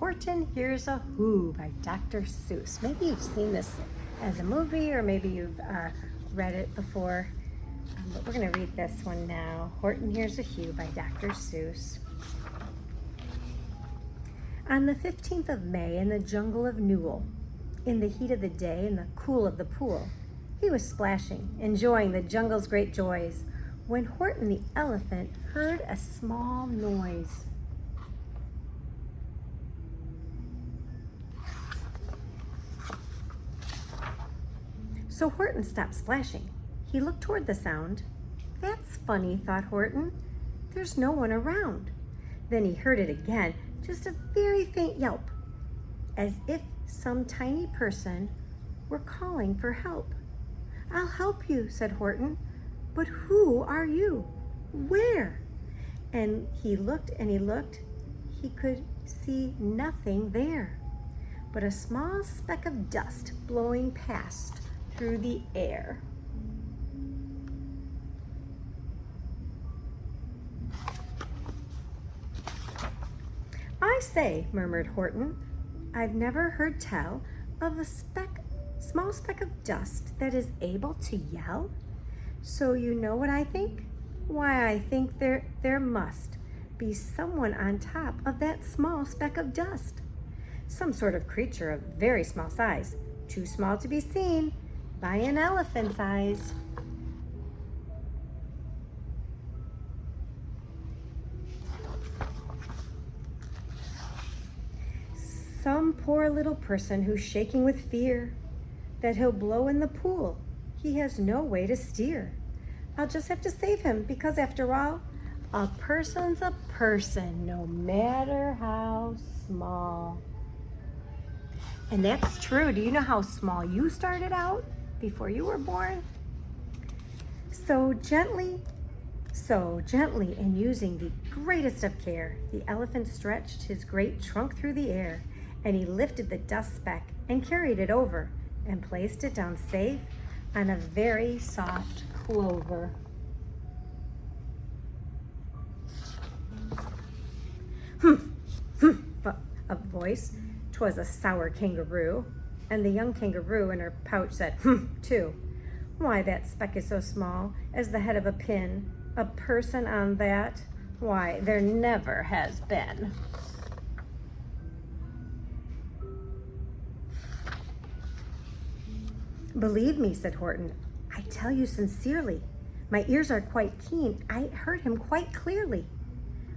Horton Hears a Who by Dr. Seuss. Maybe you've seen this as a movie, or maybe you've read it before, but we're going to read this one now. Horton Hears a Who by Dr. Seuss. On the 15th of May, in the jungle of Newell, in the heat of the day, in the cool of the pool, he was splashing, enjoying the jungle's great joys, when Horton the elephant heard a small noise. So Horton stopped splashing. He looked toward the sound. That's funny, thought Horton. There's no one around. Then he heard it again, just a very faint yelp, as if some tiny person were calling for help. I'll help you, said Horton. But who are you? Where? And he looked and he looked. He could see nothing there, but a small speck of dust blowing past through the air. I say, murmured Horton, I've never heard tell of a small speck of dust that is able to yell. So you know what I think? Why, I think there must be someone on top of that small speck of dust. Some sort of creature of very small size, too small to be seen by an elephant's eyes. Some poor little person who's shaking with fear that he'll blow in the pool. He has no way to steer. I'll just have to save him because, after all, a person's a person, no matter how small. And that's true. Do you know how small you started out before you were born? So gently, and using the greatest of care, the elephant stretched his great trunk through the air, and he lifted the dust speck and carried it over and placed it down safe on a very soft clover. A voice, 'twas a sour kangaroo, and the young kangaroo in her pouch said, too. Why, that speck is so small as the head of a pin. A person on that? Why, there never has been. Believe me, said Horton, I tell you sincerely. My ears are quite keen. I heard him quite clearly.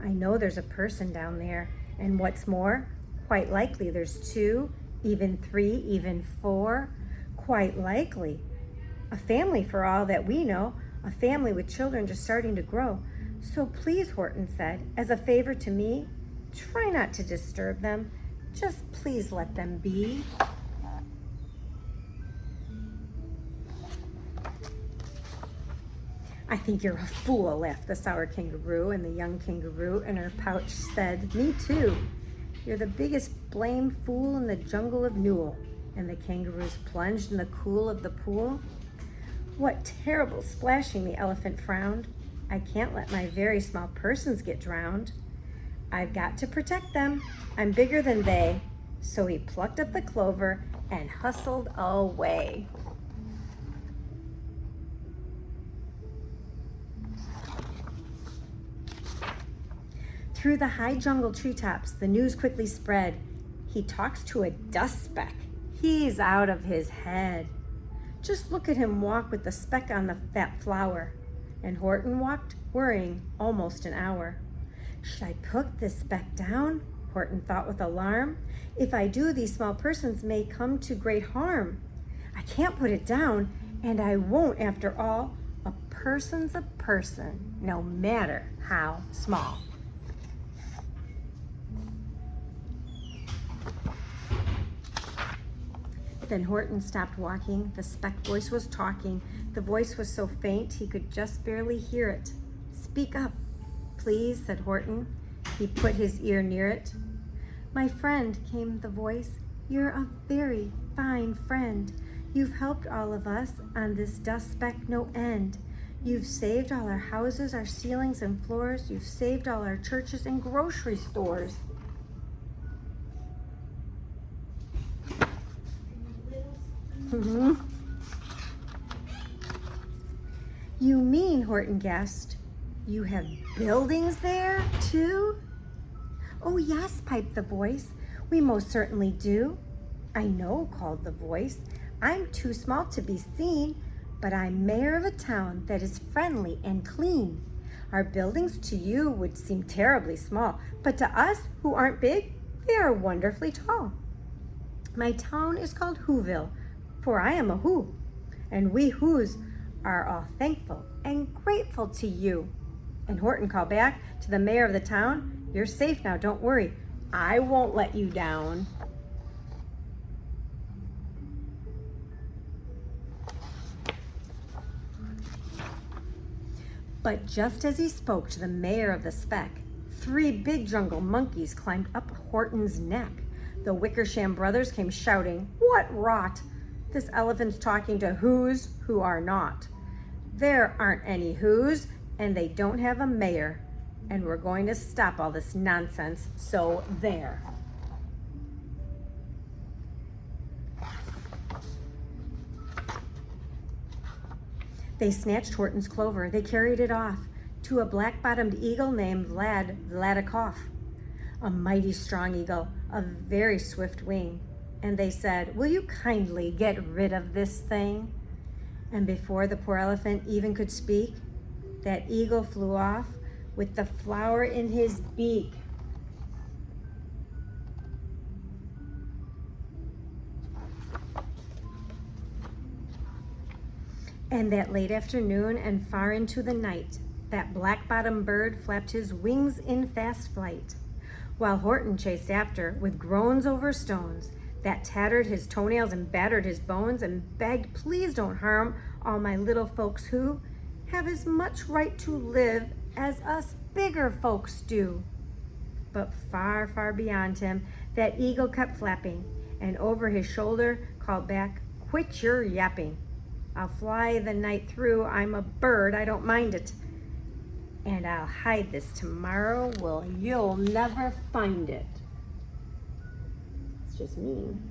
I know there's a person down there, and what's more, quite likely there's 2, even 3, even 4. Quite likely. A family for all that we know, a family with children just starting to grow. So please, Horton said, as a favor to me, try not to disturb them. Just please let them be. I think you're a fool, laughed the sour kangaroo, and the young kangaroo in her pouch said, me too. You're the biggest blame fool in the jungle of Newell. And the kangaroos plunged in the cool of the pool. What terrible splashing, the elephant frowned. I can't let my very small persons get drowned. I've got to protect them. I'm bigger than they. So he plucked up the clover and hustled away. Through the high jungle treetops, the news quickly spread. He talks to a dust speck. He's out of his head. Just look at him walk with the speck on that flower. And Horton walked, worrying, almost an hour. Should I put this speck down? Horton thought with alarm. If I do, these small persons may come to great harm. I can't put it down, and I won't after all. A person's a person, no matter how small. Then Horton stopped walking. The speck voice was talking. The voice was so faint he could just barely hear it. Speak up, please, said Horton. He put his ear near it. My friend, came the voice, you're a very fine friend. You've helped all of us on this dust speck no end. You've saved all our houses, our ceilings and floors. You've saved all our churches and grocery stores. You mean, Horton guessed, you have buildings there, too? Oh, yes, piped the voice. We most certainly do. I know, called the voice. I'm too small to be seen, but I'm mayor of a town that is friendly and clean. Our buildings to you would seem terribly small, but to us who aren't big, they are wonderfully tall. My town is called Whoville, for I am a Who, and we Whos are all thankful and grateful to you. And Horton called back to the mayor of the town, you're safe now, don't worry. I won't let you down. But just as he spoke to the mayor of the speck, 3 big jungle monkeys climbed up Horton's neck. The Wickersham brothers came shouting, "What rot! This elephant's talking to Whos who are not. There aren't any Whos, and they don't have a mayor. And we're going to stop all this nonsense, so there." They snatched Horton's clover. They carried it off to a black-bottomed eagle named Vladikoff, a mighty strong eagle, a very swift wing. And they said, "Will you kindly get rid of this thing?" And before the poor elephant even could speak, that eagle flew off with the flower in his beak. And that late afternoon and far into the night, that black-bottomed bird flapped his wings in fast flight, while Horton chased after with groans over stones that tattered his toenails and battered his bones and begged, "Please don't harm all my little folks who have as much right to live as us bigger folks do." But far, far beyond him, that eagle kept flapping, and over his shoulder called back, "Quit your yapping. I'll fly the night through. I'm a bird, I don't mind it. And I'll hide this tomorrow. Well, you'll never find it." It's just mean.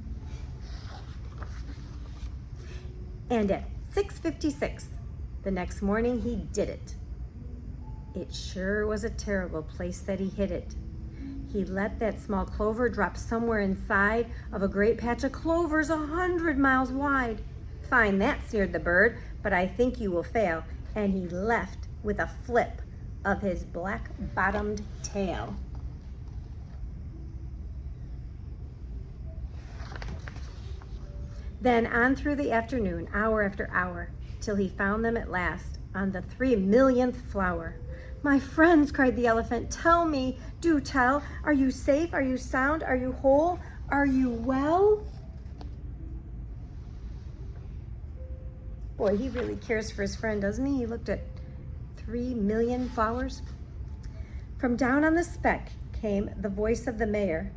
And at 6:56, the next morning, he did it. It sure was a terrible place that he hid it. He let that small clover drop somewhere inside of a great patch of clovers 100 miles wide. "Fine that," sneered the bird, "but I think you will fail." And he left with a flip of his black-bottomed tail. Then on through the afternoon, hour after hour, till he found them at last on the 3 millionth flower. "My friends," cried the elephant, "tell me, do tell, are you safe? Are you sound? Are you whole? Are you well?" Boy, he really cares for his friend, doesn't he? He looked at 3 million flowers. From down on the speck came the voice of the mayor.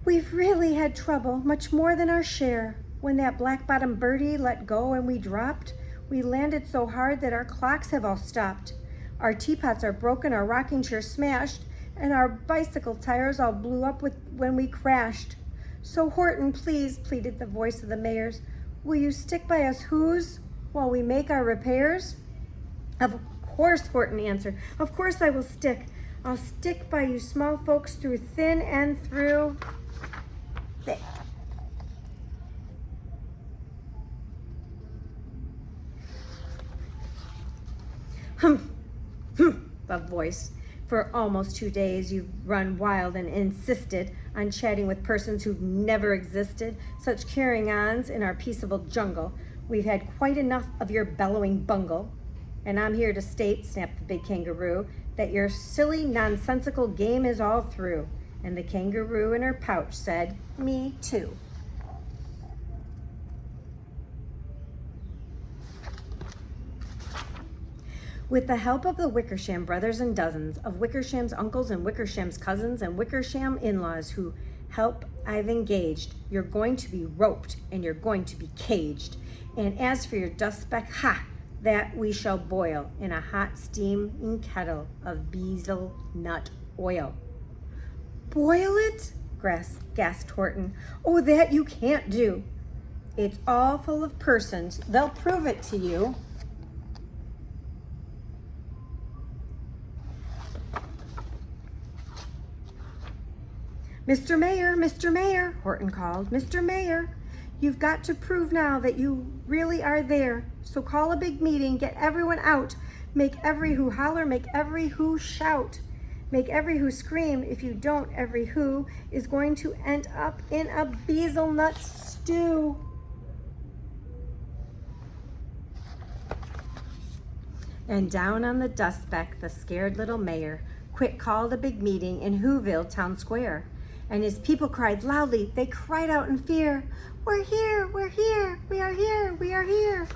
"We've really had trouble, much more than our share. When that black-bottomed birdie let go and we dropped, we landed so hard that our clocks have all stopped. Our teapots are broken, our rocking chair smashed, and our bicycle tires all blew up when we crashed. So Horton, please," pleaded the voice of the mayor's, "will you stick by us Whos while we make our repairs?" "Of course," Horton answered. "Of course I will stick. I'll stick by you small folks through thin and through thick." "Humph, humph," the voice. "For almost 2 days you've run wild and insisted on chatting with persons who've never existed. Such carrying-ons in our peaceable jungle. We've had quite enough of your bellowing bungle. And I'm here to state," snapped the big kangaroo, "that your silly, nonsensical game is all through." And the kangaroo in her pouch said, "Me too." With the help of the Wickersham brothers and dozens of Wickersham's uncles and Wickersham's cousins and Wickersham in-laws who help I've engaged, you're going to be roped and you're going to be caged. And as for your dust speck, that we shall boil in a hot steaming kettle of bezel nut oil. "Boil it?" gasped Horton. "Oh, that you can't do." It's all full of persons. They'll prove it to you. Mr. Mayor, Horton called. Mr. Mayor, you've got to prove now that you really are there. So call a big meeting, get everyone out. Make every who holler, make every who shout. Make every who scream. If you don't, every who is going to end up in a hazelnut stew. And down on the dust speck, the scared little mayor quick called a big meeting in Whoville Town Square. And his people cried loudly, they cried out in fear, we're here, we are here, we are here.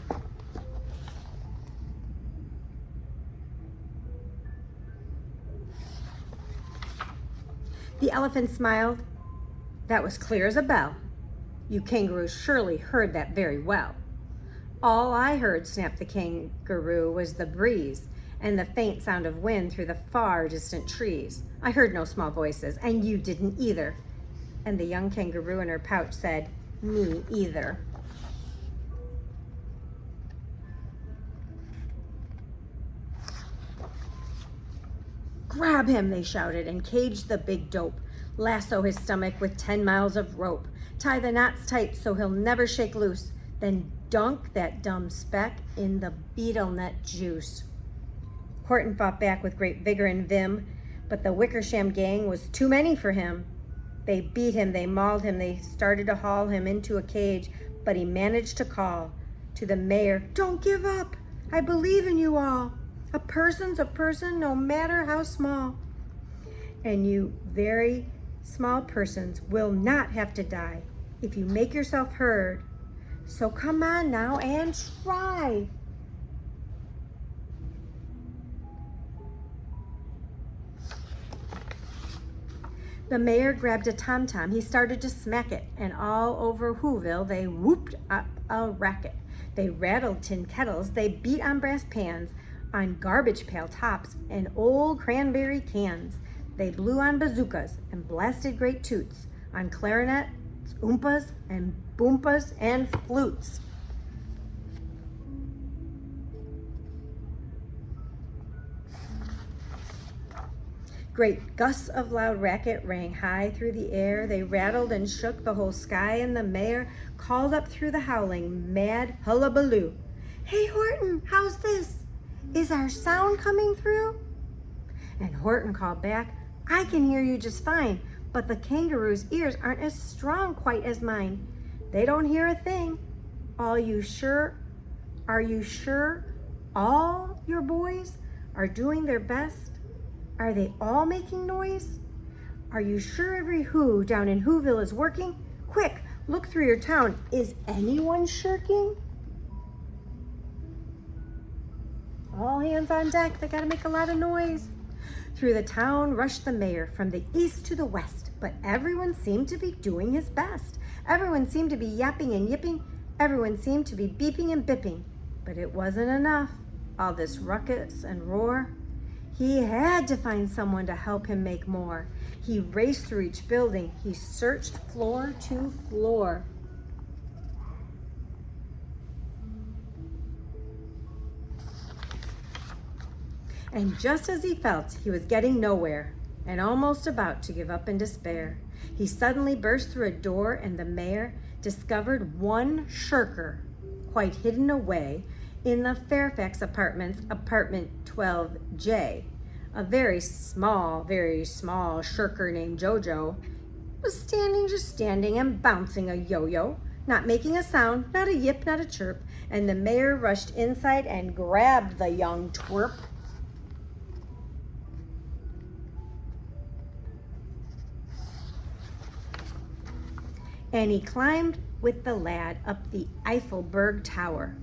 The elephant smiled. That was clear as a bell. You kangaroos surely heard that very well. All I heard, snapped the kangaroo, was the breeze and the faint sound of wind through the far distant trees. I heard no small voices, and you didn't either. And the young kangaroo in her pouch said, me either. Grab him, they shouted, and cage the big dope. Lasso his stomach with 10 miles of rope. Tie the knots tight so he'll never shake loose. Then dunk that dumb speck in the beetle nut juice. Horton fought back with great vigor and vim, but the Wickersham gang was too many for him. They beat him, they mauled him, they started to haul him into a cage, but he managed to call to the mayor, don't give up, I believe in you all. A person's a person, no matter how small. And you very small persons will not have to die if you make yourself heard. So come on now and try. The mayor grabbed a tom-tom. He started to smack it, and all over Whoville they whooped up a racket. They rattled tin kettles, they beat on brass pans, on garbage pail tops and old cranberry cans. They blew on bazookas and blasted great toots, on clarinets, oompas and boompas and flutes. Great gusts of loud racket rang high through the air. They rattled and shook the whole sky, and the mayor called up through the howling, mad hullabaloo. Hey, Horton, how's this? Is our sound coming through? And Horton called back, I can hear you just fine, but the kangaroo's ears aren't as strong quite as mine. They don't hear a thing. Are you sure all your boys are doing their best? Are they all making noise? Are you sure every who down in Whoville is working? Quick, look through your town. Is anyone shirking? All hands on deck, they gotta make a lot of noise. Through the town rushed the mayor from the east to the west, but everyone seemed to be doing his best. Everyone seemed to be yapping and yipping. Everyone seemed to be beeping and bipping, but it wasn't enough. All this ruckus and roar. He had to find someone to help him make more. He raced through each building. He searched floor to floor. And just as he felt he was getting nowhere and almost about to give up in despair, he suddenly burst through a door, and the mayor discovered one shirker quite hidden away in the Fairfax Apartments, apartment 12J. A very small shirker named Jojo was just standing and bouncing a yo-yo, not making a sound, not a yip, not a chirp, and the mayor rushed inside and grabbed the young twerp. And he climbed with the lad up the Eiffelberg Tower.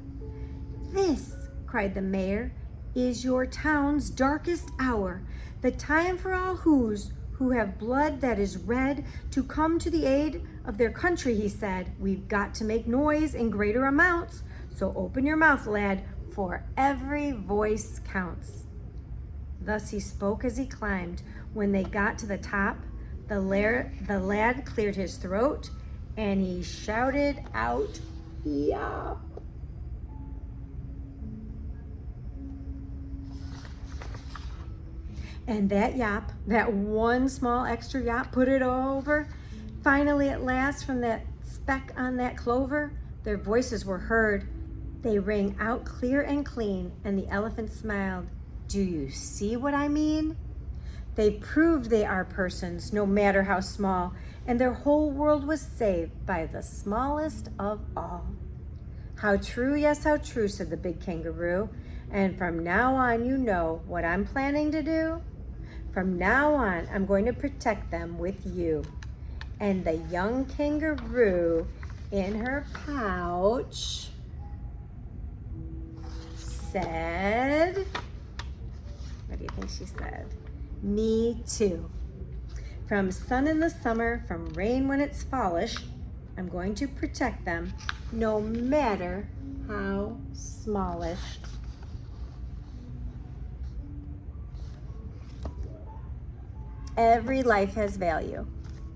This, cried the mayor, is your town's darkest hour, the time for all who have blood that is red to come to the aid of their country, he said. We've got to make noise in greater amounts, so open your mouth, lad, for every voice counts. Thus he spoke as he climbed. When they got to the top, the lad cleared his throat, and he shouted out, Yop. And that yop, that one small extra yop, put it over. Finally, at last, from that speck on that clover, their voices were heard. They rang out clear and clean, and the elephant smiled. Do you see what I mean? They've proved they are persons, no matter how small, and their whole world was saved by the smallest of all. How true, yes, how true, said the big kangaroo. And from now on, you know what I'm planning to do? From now on, I'm going to protect them with you. And the young kangaroo in her pouch said, what do you think she said? Me too. From sun in the summer, from rain when it's fallish, I'm going to protect them no matter how smallish. Every life has value.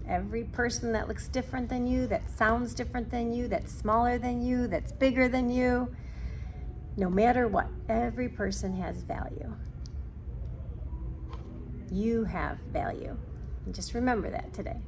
Every person that looks different than you, that sounds different than you, that's smaller than you, that's bigger than you, no matter what, every person has value. You have value. And just remember that today.